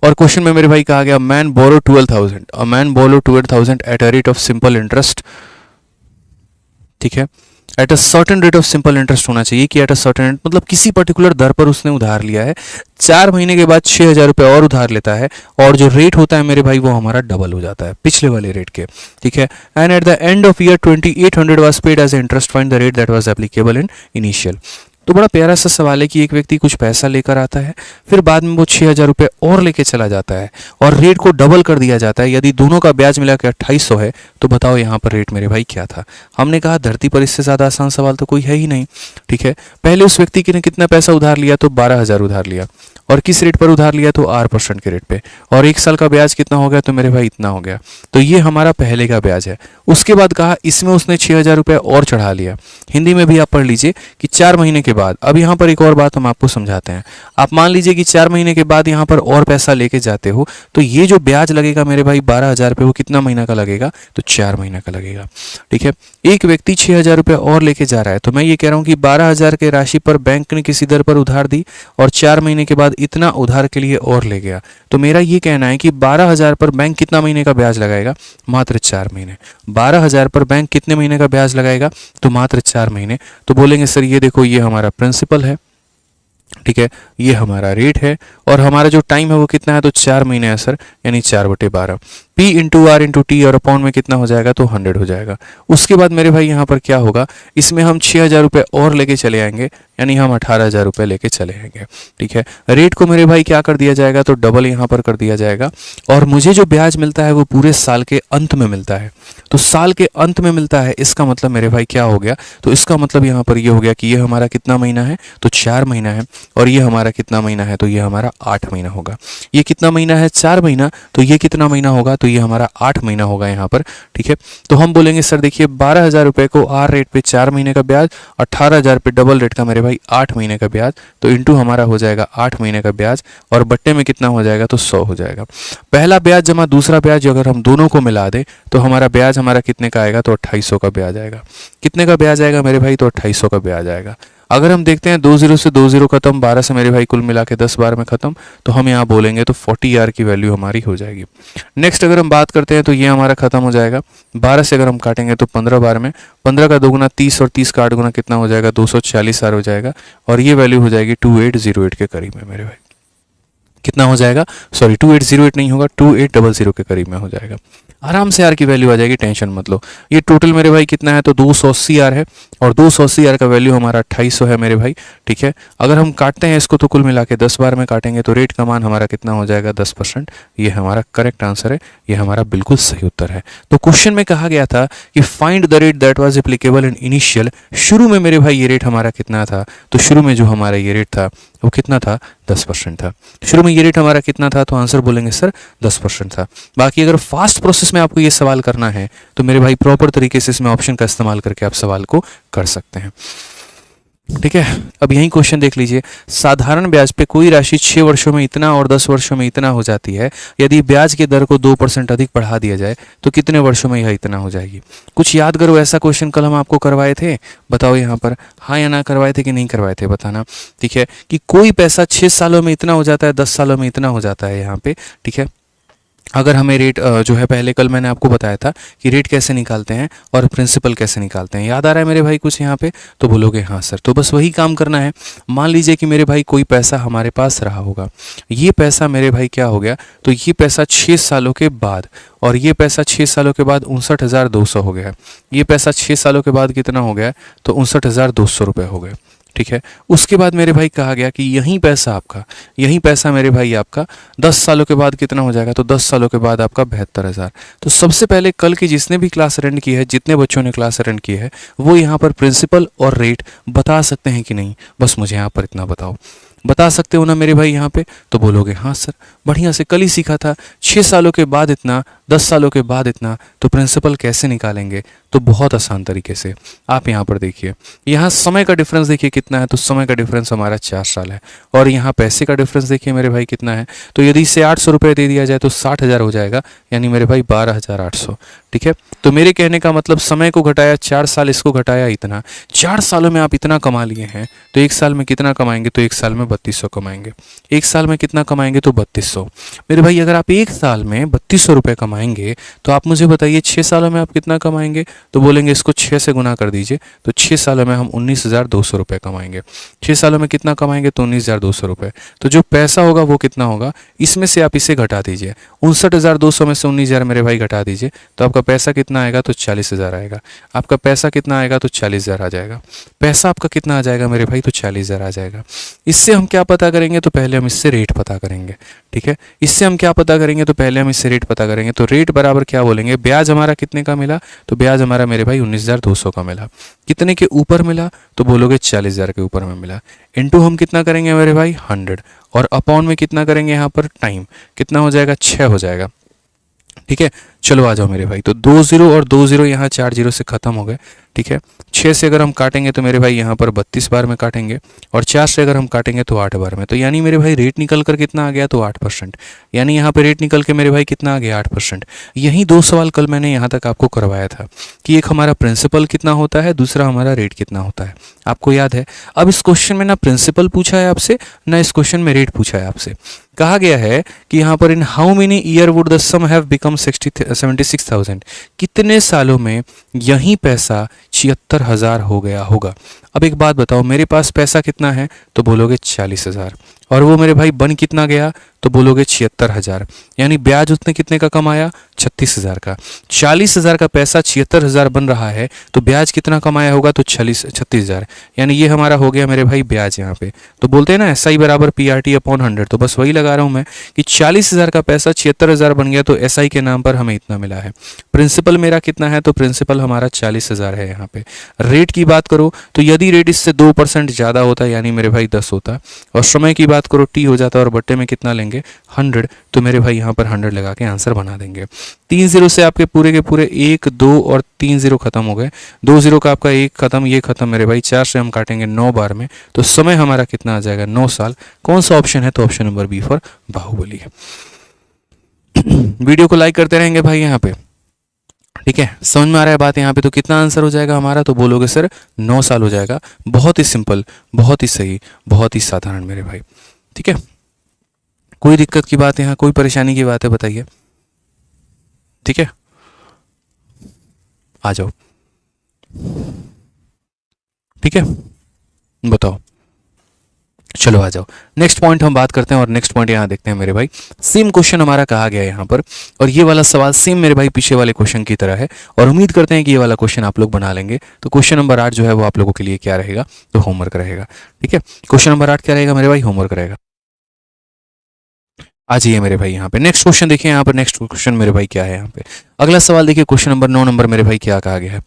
और क्वेश्चन में मेरे भाई कहा गया man borrow 12,000, a man borrow 12,000 at a rate of simple interest, ठीक है, at a certain rate of simple interest होना चाहिए कि एट अ सर्टेन मतलब किसी पर्टिकुलर दर पर उसने उधार लिया है, 4 महीने के बाद 6,000 रुपये और उधार लेता है, और जो रेट होता है मेरे भाई वो हमारा डबल हो जाता है पिछले वाले रेट के, ठीक है। And at the end of year 2800 was paid as interest, find the rate that was applicable in initial. तो बड़ा प्यारा सा सवाल है कि एक व्यक्ति कुछ पैसा लेकर आता है, फिर बाद में वो 6,000 रुपये और लेके चला जाता है और रेट को डबल कर दिया जाता है। यदि दोनों का ब्याज मिला के 2800 है, तो बताओ यहाँ पर रेट मेरे भाई क्या था। हमने कहा धरती पर इससे ज़्यादा आसान सवाल तो कोई है ही नहीं, ठीक है। पहले उस व्यक्ति ने कितना पैसा उधार लिया, तो 12,000 उधार लिया, और किस रेट पर उधार लिया, तो 8% के रेट पे, और 1 साल का ब्याज कितना हो गया, तो मेरे भाई इतना हो गया। तो ये हमारा पहले का ब्याज है। उसके बाद कहा इसमें उसने 6,000 रुपये और चढ़ा लिया। हिंदी में भी आप पढ़ लीजिए कि 4 महीने के बाद, अब यहाँ पर एक और बात हम आपको समझाते हैं। आप मान लीजिए कि 4 महीने के बाद यहाँ पर और पैसा लेके जाते हो, तो ये जो ब्याज लगेगा मेरे भाई 12,000 रुपये, वो कितना महीना का लगेगा, तो 4 महीना का लगेगा, ठीक है। एक व्यक्ति 6,000 रुपये और लेके जा रहा है, तो मैं ये कह रहा हूँ कि 12,000 के राशि पर बैंक ने किसी दर पर उधार दी और 4 महीने के बाद इतना उधार के लिए और ले गया। तो मेरा ये कहना है कि 12,000 पर बैंक कितना महीने का ब्याज लगाएगा, मात्र 4 महीने। 12,000 पर बैंक कितने महीने का ब्याज लगाएगा, तो मात्र 4 महीने। तो बोलेंगे सर ये देखो ये हमारा प्रिंसिपल है, ठीक है, ये हमारा रेट है, और हमारा जो टाइम है वो कितना है, तो 4 महीने है सर, यानी 4/12। P into R into T, और अपॉन में कितना हो जाएगा, तो 100 हो जाएगा। उसके बाद मेरे भाई यहाँ पर क्या होगा, इसमें हम 6,000 रुपये और लेके चले आएंगे, यानी हम 18,000 रुपये लेके चले आएंगे, ठीक है। रेट को मेरे भाई क्या कर दिया जाएगा, तो डबल यहाँ पर कर दिया जाएगा, और मुझे जो ब्याज मिलता है वो पूरे साल के अंत में मिलता है। तो साल के अंत में मिलता है, इसका मतलब मेरे भाई क्या हो गया, तो इसका मतलब यहाँ पर ये हो गया कि ये हमारा कितना महीना है, तो 4 महीना है, और ये हमारा कितना महीना है, तो ये हमारा 8 महीना होगा। ये कितना महीना है, 4 महीना, तो ये कितना महीना होगा, तो ये हमारा 8 महीना होगा यहाँ पर, ठीक है। तो हम बोलेंगे सर देखिए 12,000 रुपये को आर रेट पे 4 महीने का ब्याज, 18,000 पे डबल रेट का मेरे भाई 8 महीने का ब्याज, तो इंटू हमारा हो जाएगा 8 महीने का ब्याज, और बट्टे में कितना हो जाएगा, तो 100 हो जाएगा। पहला ब्याज जमा दूसरा ब्याज अगर हम दोनों को मिला दें, तो हमारा ब्याज हमारा कितने का आएगा, तो 2800 का ब्याज आएगा। कितने का ब्याज आएगा मेरे भाई, तो 2800 का ब्याज आएगा। अगर हम देखते हैं 2 0 से 2 0 खत्म, 12 से मेरे भाई कुल मिला के 10 बार में खत्म, तो हम यहाँ बोलेंगे तो 40 आर की वैल्यू हमारी हो जाएगी। नेक्स्ट अगर हम बात करते हैं तो ये हमारा खत्म हो जाएगा। 12 से अगर हम काटेंगे तो 15 बार में, 15 का 2 गुना 30 और 30 का 8 गुना कितना हो जाएगा, 240 आर हो जाएगा, और ये वैल्यू हो जाएगी 2808 के करीब में मेरे भाई। कितना हो जाएगा, सॉरी 2808 नहीं होगा, 2800 के करीब में हो जाएगा। आराम से आर की वैल्यू आ जाएगी, टेंशन मत लो। ये टोटल मेरे भाई कितना है, तो 280 आर है, और 280,000 का वैल्यू हमारा 2800 है मेरे भाई। ठीक है, अगर हम काटते हैं इसको तो कुल मिला के 10 बार में काटेंगे तो रेट का मान हमारा कितना हो जाएगा 10%। ये हमारा करेक्ट आंसर है, ये हमारा बिल्कुल सही उत्तर है। तो क्वेश्चन में कहा गया था कि find the rate that was applicable in initial. शुरू में मेरे भाई ये रेट हमारा कितना था, तो शुरू में जो हमारा ये रेट था वो कितना था 10% था। शुरू में ये रेट हमारा कितना था, तो आंसर बोलेंगे सर 10% था। बाकी अगर फास्ट प्रोसेस में आपको ये सवाल करना है तो मेरे भाई प्रॉपर तरीके से इसमें ऑप्शन का इस्तेमाल करके आप सवाल को कर सकते हैं। ठीक है, अब यही क्वेश्चन देख लीजिए। साधारण ब्याज पे कोई राशि 6 वर्षों में इतना और 10 वर्षों में इतना हो जाती है। यदि ब्याज की दर को 2% अधिक बढ़ा दिया जाए तो कितने वर्षों में यह इतना हो जाएगी। कुछ याद करो, ऐसा क्वेश्चन कल हम आपको करवाए थे, बताओ यहाँ पर हाँ या ना करवाए थे कि नहीं करवाए थे, बताना। ठीक है, कि कोई पैसा 6 सालों में इतना हो जाता है, 10 सालों में इतना हो जाता है यहाँ पे। ठीक है, अगर हमें रेट जो है पहले कल मैंने आपको बताया था कि रेट कैसे निकालते हैं और प्रिंसिपल कैसे निकालते हैं, याद आ रहा है मेरे भाई कुछ यहाँ पे, तो बोलोगे हाँ सर। तो बस वही काम करना है। मान लीजिए कि मेरे भाई कोई पैसा हमारे पास रहा होगा, ये पैसा मेरे भाई क्या हो गया, तो ये पैसा 6 सालों के बाद, और ये पैसा 6 सालों के बाद 59,200 हो गया। ये पैसा 6 सालों के बाद कितना हो गया, तो 59,200 रुपये हो गए। ठीक है, उसके बाद मेरे भाई कहा गया कि यही पैसा मेरे भाई आपका 10 सालों के बाद कितना हो जाएगा, तो 10 सालों के बाद आपका 72,000। तो सबसे पहले कल की जिसने भी क्लास अटेंड की है, जितने बच्चों ने क्लास अटेंड की है, वो यहाँ पर प्रिंसिपल और रेट बता सकते हैं कि नहीं, बस मुझे यहाँ पर इतना बताओ। बता सकते हो ना मेरे भाई यहाँ पे, तो बोलोगे हाँ सर, बढ़िया से कल ही सीखा था। 6 सालों के बाद इतना, 10 सालों के बाद इतना, तो प्रिंसिपल कैसे निकालेंगे, तो बहुत आसान तरीके से। आप यहाँ पर देखिए, यहाँ समय का डिफरेंस देखिए कितना है, तो समय का डिफरेंस हमारा 4 साल है। और यहाँ पैसे का डिफरेंस देखिए मेरे भाई कितना है, तो यदि इसे 800 रुपये दे दिया जाए तो 60,000 हो जाएगा, यानी मेरे भाई 12,800। ठीक है, तो मेरे कहने का मतलब समय को घटाया 4 साल, इसको घटाया इतना। 4 सालों में आप इतना कमा लिए हैं, तो 1 साल में कितना कमाएंगे, तो 1 साल में 3200 कमाएंगे। 1 साल में कितना कमाएंगे, तो 3200। मेरे भाई अगर आप 1 साल में 3200 रुपये कमाएंगे, तो आप मुझे बताइए 6 सालों में आप कितना कमाएंगे, तो बोलेंगे इसको 6 से गुना कर दीजिए, तो 6 सालों में हम 19,200 रुपये कमाएंगे। 6 सालों में कितना कमाएंगे, तो 19,200 रुपये। तो जो पैसा होगा वो कितना होगा, इसमें से आप इसे घटा दीजिए। 59,200 में से 19,000 मेरे भाई घटा दीजिए, तो आपका पैसा कितना आएगा, तो 40,000 आएगा। आपका पैसा कितना आएगा, तो 40,000 आ जाएगा। पैसा आपका कितना आ जाएगा मेरे भाई, तो 40,000 आ जाएगा। इससे हम क्या पता करेंगे, तो पहले हम इससे रेट पता करेंगे। ठीक है, इससे हम क्या पता करेंगे, तो पहले हम इससे रेट पता करेंगे। तो रेट बराबर क्या बोलेंगे, ब्याज हमारा कितने का मिला, तो ब्याज हमारा मेरे भाई 19,200 का मिला। कितने के ऊपर मिला, तो बोलोगे 40,000 के ऊपर में मिला। इनटू हम कितना करेंगे मेरे भाई 100, और अपॉन में कितना करेंगे यहाँ पर टाइम, कितना हो जाएगा 6 हो जाएगा। ठीक है, चलो आ जाओ मेरे भाई, तो 2 0 और 2 0 यहाँ 4 0 से खत्म हो गए। ठीक है, 6 से अगर हम काटेंगे तो मेरे भाई यहाँ पर 32 बार में काटेंगे, और 4 से अगर हम काटेंगे तो 8 बार में। तो यानी मेरे भाई रेट निकल कर कितना आ गया, तो 8%। यानी यहाँ पे रेट निकल के मेरे भाई कितना आ गया, 8%। यही 2 सवाल कल मैंने यहाँ तक आपको करवाया था कि एक हमारा प्रिंसिपल कितना होता है, दूसरा हमारा रेट कितना होता है, आपको याद है। अब इस क्वेश्चन में ना प्रिंसिपल पूछा है आपसे, ना इस क्वेश्चन में रेट पूछा है आपसे। कहा गया है कि यहाँ पर in how many year would the sum have become 76,000, कितने सालों में यही पैसा 76,000 हो गया होगा। अब एक बात बताओ, मेरे पास पैसा कितना है, तो बोलोगे 40,000, और वो मेरे भाई बन कितना गया, तो बोलोगे 76,000। यानी ब्याज उसने कितने का कमाया, 36,000 का। 40,000 का पैसा 76,000 बन रहा है, तो ब्याज कितना कमाया होगा, तो 36,000। यानी ये हमारा हो गया मेरे भाई ब्याज। यहाँ पे तो बोलते हैं ना SI बराबर PRT अपॉन 100, तो बस वही लगा रहा हूँ मैं कि 40,000 का पैसा 76,000 बन गया, तो SI के नाम पर हमें इतना मिला है। प्रिंसिपल मेरा कितना है, तो प्रिंसिपल हमारा 40,000 है। यहाँ पे रेट की बात करो तो यदि रेट इससे 2% ज़्यादा होता, यानी मेरे भाई 10 होता, और समय की बात करो T हो जाता, और बट्टे में कितना लेंगे 100, तो मेरे भाई यहाँ पर 100 लगा के आंसर बना देंगे। 3 0 से आपके पूरे के पूरे 1 2 और 3 0 खत्म हो गए। 2 0 का आपका 1 खत्म, ये खत्म मेरे भाई। 4 से हम काटेंगे 9 बार में, तो समय हमारा कितना आ जाएगा, 9 साल। कौन सा ऑप्शन है, तो option number B for Baahubali है। वीडियो को लाइक करते रहेंगे भाई यहाँ पे। ठीक है, समझ में आ रहा है बात यहाँ पे। तो कितना आंसर हो जाएगा हमारा, तो बोलोगे सर 9 साल हो जाएगा। बहुत ही सिंपल, बहुत ही सही, बहुत ही साधारण मेरे भाई। ठीक है, कोई दिक्कत की बात है यहाँ, कोई परेशानी की बात है, बताइए। ठीक है, आ जाओ। ठीक है, बताओ। चलो आ जाओ, नेक्स्ट पॉइंट हम बात करते हैं और नेक्स्ट पॉइंट यहाँ देखते हैं मेरे भाई। सेम क्वेश्चन हमारा कहा गया है यहाँ पर, और ये वाला सवाल सेम मेरे भाई पीछे वाले क्वेश्चन की तरह है, और उम्मीद करते हैं कि ये वाला क्वेश्चन आप लोग बना लेंगे। तो क्वेश्चन नंबर 8 जो है वो आप लोगों के लिए क्या रहेगा, तो होमवर्क रहेगा। ठीक है, क्वेश्चन नंबर 8 क्या रहेगा मेरे भाई, होमवर्क रहेगा। आ जाइए मेरे भाई यहाँ पे नेक्स्ट क्वेश्चन देखिए, यहाँ पर नेक्स्ट क्वेश्चन मेरे भाई क्या है यहाँ पे। अगला सवाल देखिए, क्वेश्चन नंबर 9 नंबर मेरे भाई क्या कहा गया है।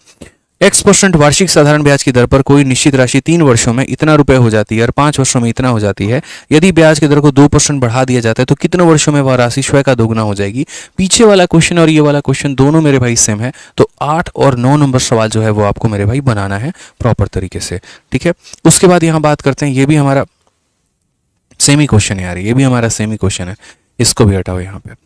X% वार्षिक साधारण ब्याज की दर पर कोई निश्चित राशि 3 वर्षों में इतना रुपए हो जाती है और 5 वर्षों में इतना हो जाती है। यदि ब्याज की दर को 2% बढ़ा दिया जाता है तो कितने वर्षों में वह राशि स्वयं का दोगुना हो जाएगी। पीछे वाला क्वेश्चन और ये वाला क्वेश्चन दोनों मेरे भाई सेम है, तो 8 और 9 नंबर सवाल जो है वो आपको मेरे भाई बनाना है प्रॉपर तरीके से। ठीक है, उसके बाद यहाँ बात करते हैं, ये भी हमारा सेमी क्वेश्चन है यार, ये भी हमारा सेमी क्वेश्चन है, इसको भी हटाओ यहाँ पे।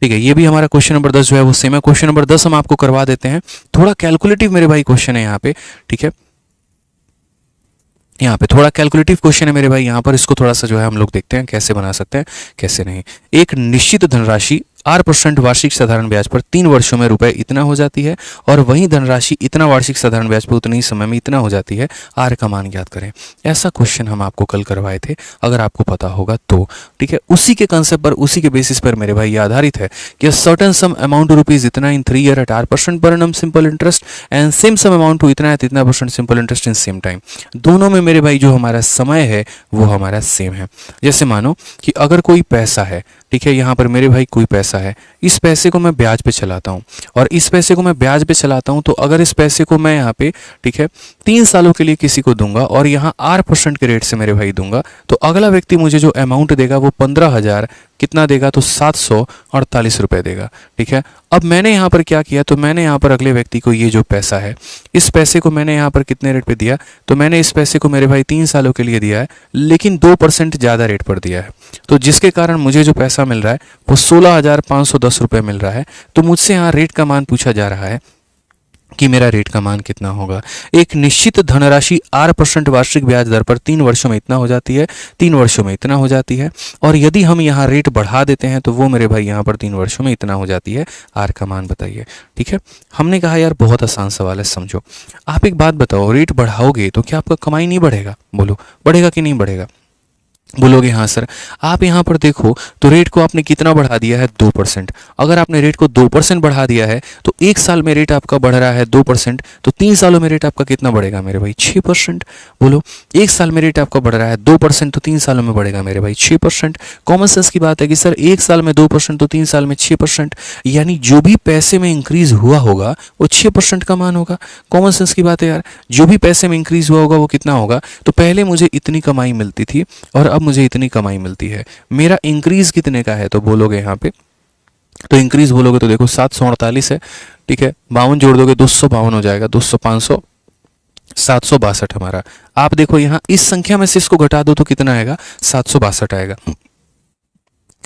ठीक है, ये भी हमारा क्वेश्चन नंबर 10 जो है वो सेम है। क्वेश्चन नंबर 10 हम आपको करवा देते हैं, थोड़ा कैलकुलेटिव मेरे भाई क्वेश्चन है यहाँ पे। ठीक है, यहाँ पे थोड़ा कैलकुलेटिव क्वेश्चन है मेरे भाई, यहाँ पर इसको थोड़ा सा जो है हम लोग देखते हैं कैसे बना सकते हैं कैसे नहीं। एक निश्चित धनराशि 8% वार्षिक साधारण ब्याज पर 3 वर्षों में रुपए इतना हो जाती है, और वही धनराशि इतना वार्षिक साधारण ब्याज पर उतने ही समय में इतना हो जाती है। आर का मान ज्ञात करें। ऐसा क्वेश्चन हम आपको कल करवाए थे, अगर आपको पता होगा तो। ठीक है, उसी के कंसेप्ट पर, उसी के बेसिस पर मेरे भाई ये आधारित है कि सर्टन सम अमाउंट रुपीज इतना इन 3 year at 8% per annum simple interest and same sum amount to इतना एट इतना % simple interest in same time. दोनों में मेरे भाई जो हमारा समय है वो हमारा सेम है। जैसे मानो कि अगर कोई पैसा है, ठीक है, यहाँ पर मेरे भाई कोई पैसा है, इस पैसे को मैं ब्याज पे चलाता हूँ और इस पैसे को मैं ब्याज पे चलाता हूँ, तो अगर इस पैसे को मैं यहाँ पे, ठीक है, 3 सालों के लिए किसी को दूंगा और यहाँ 8% के रेट से मेरे भाई दूंगा, तो अगला व्यक्ति मुझे जो अमाउंट देगा वो 15,000 कितना देगा, तो 748 रुपए देगा। ठीक है, अब मैंने यहाँ पर क्या किया, तो मैंने यहाँ पर अगले व्यक्ति को ये जो पैसा है, इस पैसे को मैंने यहाँ पर कितने रेट पे दिया, तो मैंने इस पैसे को मेरे भाई 3 सालों के लिए दिया है, लेकिन 2% ज़्यादा रेट पर दिया है, तो जिसके कारण मुझे जो पैसा मिल रहा है वो 16,510 रुपये मिल रहा है। तो मुझसे यहाँ रेट का मान पूछा जा रहा है कि मेरा रेट का मान कितना होगा। एक निश्चित धनराशि 8% वार्षिक ब्याज दर पर 3 वर्षों में इतना हो जाती है, 3 वर्षों में इतना हो जाती है, और यदि हम यहाँ रेट बढ़ा देते हैं तो वो मेरे भाई यहाँ पर 3 वर्षों में इतना हो जाती है। आर का मान बताइए। ठीक है, हमने कहा यार बहुत आसान सवाल है, समझो। आप एक बात बताओ, रेट बढ़ाओगे तो क्या आपका कमाई नहीं बढ़ेगा? बोलो, बढ़ेगा कि नहीं बढ़ेगा? बोलोगे हाँ सर। आप यहाँ पर देखो तो रेट को आपने कितना बढ़ा दिया है, 2%। अगर आपने रेट को 2% बढ़ा दिया है तो 1 साल में रेट आपका बढ़ रहा है 2%, तो 3 सालों में रेट आपका कितना बढ़ेगा मेरे भाई, 6%। बोलो, 1 साल में रेट आपका बढ़ रहा है 2%, तो 3 सालों में बढ़ेगा मेरे भाई 6%। कॉमन सेंस की बात है कि सर 1 साल में 2% तो 3 साल में 6%, यानी जो भी पैसे में इंक्रीज हुआ होगा वो 6% का मान होगा। कॉमन सेंस की बात है यार, जो भी पैसे में इंक्रीज हुआ होगा वो कितना होगा, तो पहले मुझे इतनी कमाई मिलती थी और अब मुझे इतनी कमाई मिलती है, मेरा इंक्रीज कितने का है, तो बोलोगे यहाँ पे, तो इंक्रीज बोलोगे तो देखो 748 है। ठीक है, 52 जोड़ दोगे 252 हो जाएगा, 200 500 762 हमारा। आप देखो यहाँ इस संख्या में से इसको घटा दो तो कितना आएगा, 762 आएगा।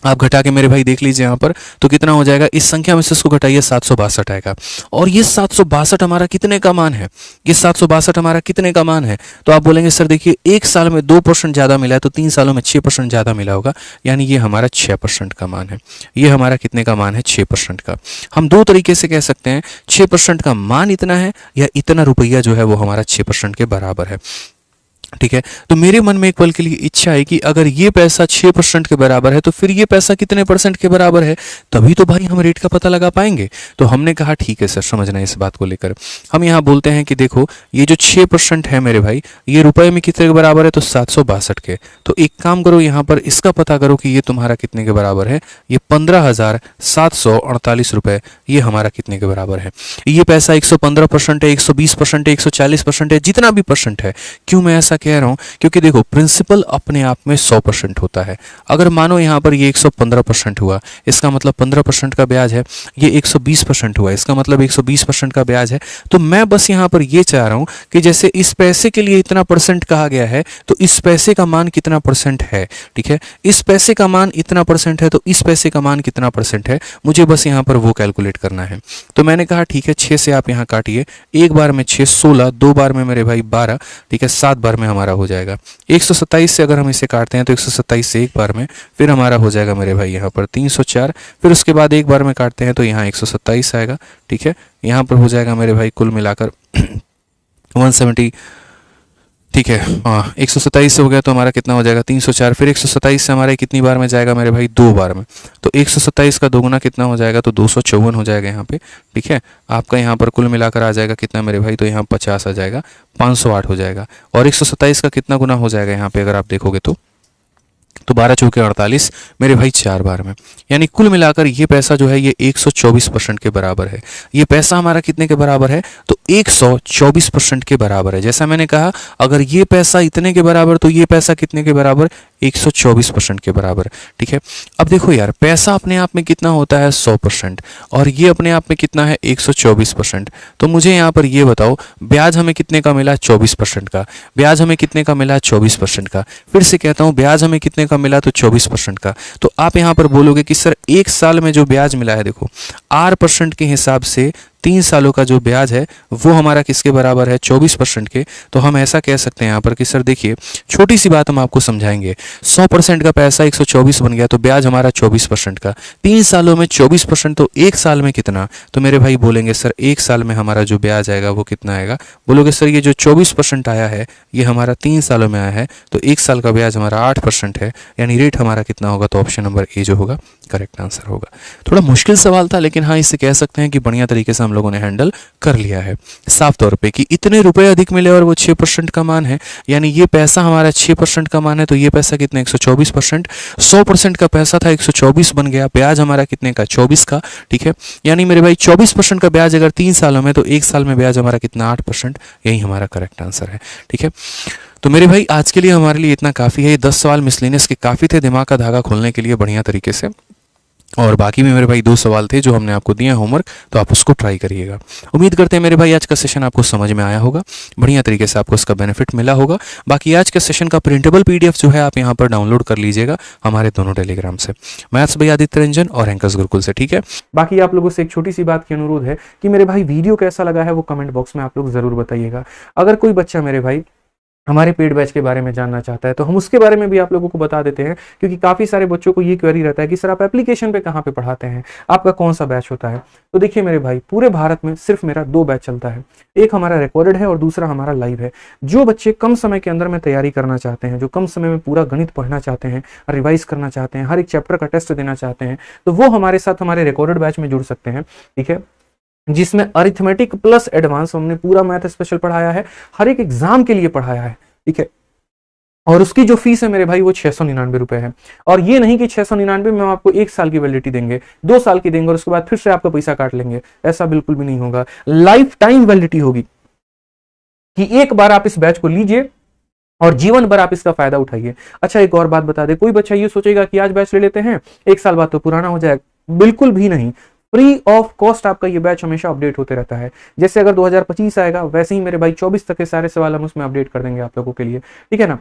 आप घटा के मेरे भाई देख लीजिए यहाँ पर, तो कितना हो जाएगा, इस संख्या में से इसको घटाइए 762 आएगा। और ये 762 हमारा कितने का मान है, ये 762 हमारा कितने का मान है, तो आप बोलेंगे सर देखिए 1 साल में 2% ज़्यादा मिला है तो 3 सालों में 6% ज़्यादा मिला होगा, यानी ये हमारा 6% का मान है। ये हमारा कितने का मान है, 6% का। हम दो तरीके से कह सकते हैं, 6% का मान इतना है या इतना रुपया जो है वो हमारा 6% के बराबर है। ठीक है, तो मेरे मन में एक पल के लिए इच्छा है कि अगर ये पैसा 6% के बराबर है तो फिर ये पैसा कितने % के बराबर है, तभी तो भाई हम रेट का पता लगा पाएंगे। तो हमने कहा ठीक है सर, समझना इस बात को लेकर हम यहाँ बोलते हैं कि देखो ये जो 6% है मेरे भाई, ये रुपए में कितने के बराबर है, तो 762 के। तो एक काम करो, यहाँ पर इसका पता करो कि ये तुम्हारा कितने के बराबर है, ये 15,748 रुपए, ये हमारा कितने के बराबर है। ये पैसा 115% है, 120% है, 140% है, जितना भी % है। क्यों मैं ऐसा कह रहा हूं, क्योंकि देखो प्रिंसिपल अपने आप में 100% होता है। अगर मानो यहां पर ये 115% हुआ, इसका मतलब 15% का ब्याज है, ये 120% हुआ, इसका मतलब 120% का ब्याज है। तो मैं बस यहां पर ये चाह रहा हूं कि जैसे इस पैसे के लिए इतना % कहा गया है, तो इस पैसे का मान कितना % है। ठीक है, इस पैसे का मान इतना % है, तो इस पैसे का मान कितना % है, मुझे बस यहां पर वो कैलकुलेट करना है। तो मैंने कहा ठीक है, 6 से आप यहां काटिए, एक बार में 6 16, दो बार में मेरे भाई 12, ठीक है, 7 बार में हमारा हो जाएगा। 127 से अगर हम इसे काटते हैं तो 127 से एक बार में फिर हमारा हो जाएगा मेरे भाई यहाँ पर 304, फिर उसके बाद एक बार में काटते हैं तो यहाँ 127 आएगा। ठीक है, यहाँ पर हो जाएगा मेरे भाई कुल मिलाकर 170, ठीक है। 127 से हो गया तो हमारा कितना हो जाएगा 304। फिर 127 से हमारे कितनी बार में जाएगा मेरे भाई, 2 बार में। तो 127 का दोगुना कितना हो जाएगा, तो 254 हो जाएगा यहाँ पे। ठीक है, आपका यहाँ पर कुल मिलाकर आ जाएगा कितना मेरे भाई, तो यहाँ 50 आ जाएगा, 508 हो जाएगा। और 127 का कितना गुना हो जाएगा यहाँ पे अगर आप देखोगे तो 12 चौके 48 मेरे भाई 4 बार में। यानी कुल मिलाकर ये पैसा जो है ये 124% के बराबर है। ये पैसा हमारा कितने के बराबर है, तो 124% के बराबर है। जैसा मैंने कहा, अगर ये पैसा इतने के बराबर तो ये पैसा कितने के बराबर, 124% के बराबर। ठीक है, अब देखो यार, पैसा अपने आप में कितना होता है 100%, और ये अपने आप में कितना है 124%। तो मुझे यहाँ पर ये बताओ, ब्याज हमें कितने का मिला, 24% का। ब्याज हमें कितने का मिला, 24% का। फिर से कहता हूँ, ब्याज हमें कितने का मिला, तो 24% का। तो आप यहाँ पर बोलोगे कि सर 1 साल में जो ब्याज मिला है, देखो R% के हिसाब से 3 सालों का जो ब्याज है वो हमारा किसके बराबर है, 24% के। तो हम ऐसा कह सकते हैं यहाँ पर कि सर देखिए, छोटी सी बात हम आपको समझाएंगे। 100% का पैसा 124 बन गया, तो ब्याज हमारा 24% का। 3 सालों में 24%, तो 1 साल में कितना, तो मेरे भाई बोलेंगे सर 1 साल में हमारा जो ब्याज आएगा वो कितना आएगा। बोलोगे सर ये जो 24% आया है ये हमारा 3 सालों में आया है, तो 1 साल का ब्याज हमारा 8% है, यानी रेट हमारा कितना होगा, तो ऑप्शन नंबर ए जो होगा करेक्ट आंसर होगा। थोड़ा मुश्किल सवाल था, लेकिन हाँ इससे कह सकते हैं कि बढ़िया तरीके से हम लोगों ने हैंडल कर लिया है साफ तौर पे कि इतने रुपए अधिक मिले और वो 6% का मान है। यानी ये पैसा हमारा 6% का मान है, तो ये पैसा कितना 124%। 100% का पैसा था 124 बन गया, ब्याज हमारा कितने का 24 का। ठीक है, यानी मेरे भाई 24% का ब्याज अगर 3 सालों में, तो 1 साल में ब्याज हमारा कितना 8%। यही हमारा करेक्ट आंसर है। ठीक है, तो मेरे भाई आज के लिए हमारे लिए इतना काफ़ी है। ये 10 सवाल मिसलेनियस के काफ़ी थे दिमाग का धागा खोलने के लिए बढ़िया तरीके से, और बाकी में मेरे भाई 2 सवाल थे जो हमने आपको दिए होमवर्क, तो आप उसको ट्राई करिएगा। उम्मीद करते हैं मेरे भाई आज का सेशन आपको समझ में आया होगा, बढ़िया तरीके से आपको इसका बेनिफिट मिला होगा। बाकी आज के सेशन का प्रिंटेबल PDF जो है आप यहाँ पर डाउनलोड कर लीजिएगा हमारे दोनों टेलीग्राम से, मैथ्स बाय आदित्य रंजन और एंकर्स गुरुकुल से। ठीक है, बाकी आप लोगों से एक छोटी सी बात की अनुरोध है कि मेरे भाई वीडियो कैसा लगा है वो कमेंट बॉक्स में आप लोग जरूर बताइएगा। अगर कोई बच्चा मेरे भाई हमारे पेड बैच के बारे में जानना चाहता है तो हम उसके बारे में भी आप लोगों को बता देते हैं, क्योंकि काफ़ी सारे बच्चों को ये क्वेरी रहता है कि सर आप एप्लीकेशन पे कहाँ पे पढ़ाते हैं, आपका कौन सा बैच होता है। तो देखिए मेरे भाई, पूरे भारत में सिर्फ मेरा 2 बैच चलता है, एक हमारा रिकॉर्डेड है और दूसरा हमारा लाइव है। जो बच्चे कम समय के अंदर में तैयारी करना चाहते हैं, जो कम समय में पूरा गणित पढ़ना चाहते हैं, रिवाइज करना चाहते हैं, हर एक चैप्टर का टेस्ट देना चाहते हैं, तो वो हमारे साथ हमारे रिकॉर्डेड बैच में जुड़ सकते हैं। ठीक है, जिसमें अरिथमेटिक प्लस एडवांस हमने पूरा मैथ स्पेशल पढ़ाया है, हर एक एग्जाम के लिए पढ़ाया है। ठीक है, और उसकी जो फीस है मेरे भाई वो 699 रुपए है। और ये नहीं कि 699 में हम आपको 1 साल की वैलिडिटी देंगे, 2 साल की देंगे और उसके बाद फिर से आपका पैसा काट लेंगे, ऐसा बिल्कुल भी नहीं होगा। लाइफ टाइम वैलिडिटी होगी कि एक बार आप इस बैच को लीजिए और जीवन भर आप इसका फायदा उठाइए। अच्छा, एक और बात बता दे, कोई बच्चा ये सोचेगा कि आज बैच ले लेते हैं 1 साल बाद तो पुराना हो जाएगा, बिल्कुल भी नहीं। फ्री ऑफ कॉस्ट आपका ये बैच हमेशा अपडेट होते रहता है। जैसे अगर 2025 आएगा वैसे ही मेरे भाई 24 तक के सारे सवाल हम उसमें अपडेट कर देंगे आप लोगों के लिए। ठीक है ना,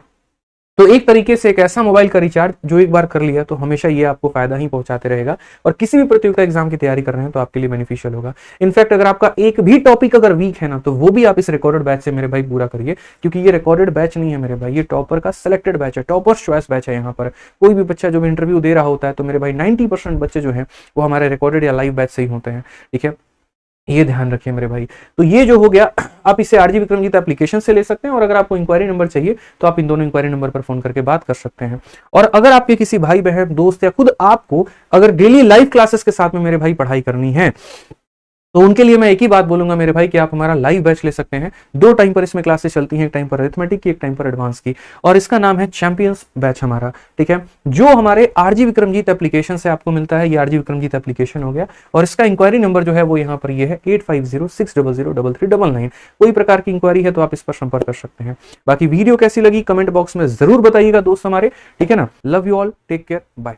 तो एक तरीके से एक ऐसा मोबाइल का रिचार्ज जो एक बार कर लिया तो हमेशा ये आपको फायदा ही पहुंचाते रहेगा, और किसी भी प्रतियोगिता एग्जाम की तैयारी कर रहे हैं तो आपके लिए बेनिफिशियल होगा। इनफैक्ट अगर आपका एक भी टॉपिक अगर वीक है ना, तो वो भी आप इस रिकॉर्डेड बैच से मेरे भाई पूरा करिए, क्योंकि ये रिकॉर्डेड बैच नहीं है मेरे भाई, ये टॉपर का सिलेक्टेड बैच है, टॉपर्स चॉइस बैच है। यहाँ पर कोई भी बच्चा जो भी इंटरव्यू दे रहा होता है तो मेरे भाई 90% बच्चे जो है वो हमारे रिकॉर्डेड या लाइव बैच से ही होते हैं। ठीक है, ये ध्यान रखिए मेरे भाई। तो ये जो हो गया, आप इसे आरजी विक्रमजीत एप्लीकेशन से ले सकते हैं, और अगर आपको इंक्वायरी नंबर चाहिए तो आप इन दोनों इंक्वायरी नंबर पर फोन करके बात कर सकते हैं। और अगर आपके किसी भाई बहन दोस्त या खुद आपको अगर डेली लाइव क्लासेस के साथ में मेरे भाई पढ़ाई करनी है, तो उनके लिए मैं एक ही बात बोलूंगा मेरे भाई कि आप हमारा लाइव बैच ले सकते हैं। 2 टाइम पर इसमें क्लासेस चलती हैं, एक टाइम पर अरिथमेटिक की, एक टाइम पर एडवांस की, और इसका नाम है चैंपियंस बैच हमारा। ठीक है, जो हमारे आरजी विक्रमजीत एप्लीकेशन से आपको मिलता है, ये आरजी विक्रमजीत एप्लीकेशन हो गया, और इसका इंक्वायरी नंबर जो है वो यहाँ पर ये है 8506003399। कोई प्रकार की इंक्वायरी है तो आप इस पर संपर्क कर सकते हैं। बाकी वीडियो कैसी लगी कमेंट बॉक्स में जरूर बताइएगा दोस्त हमारे। ठीक है ना, love you all, take care, bye.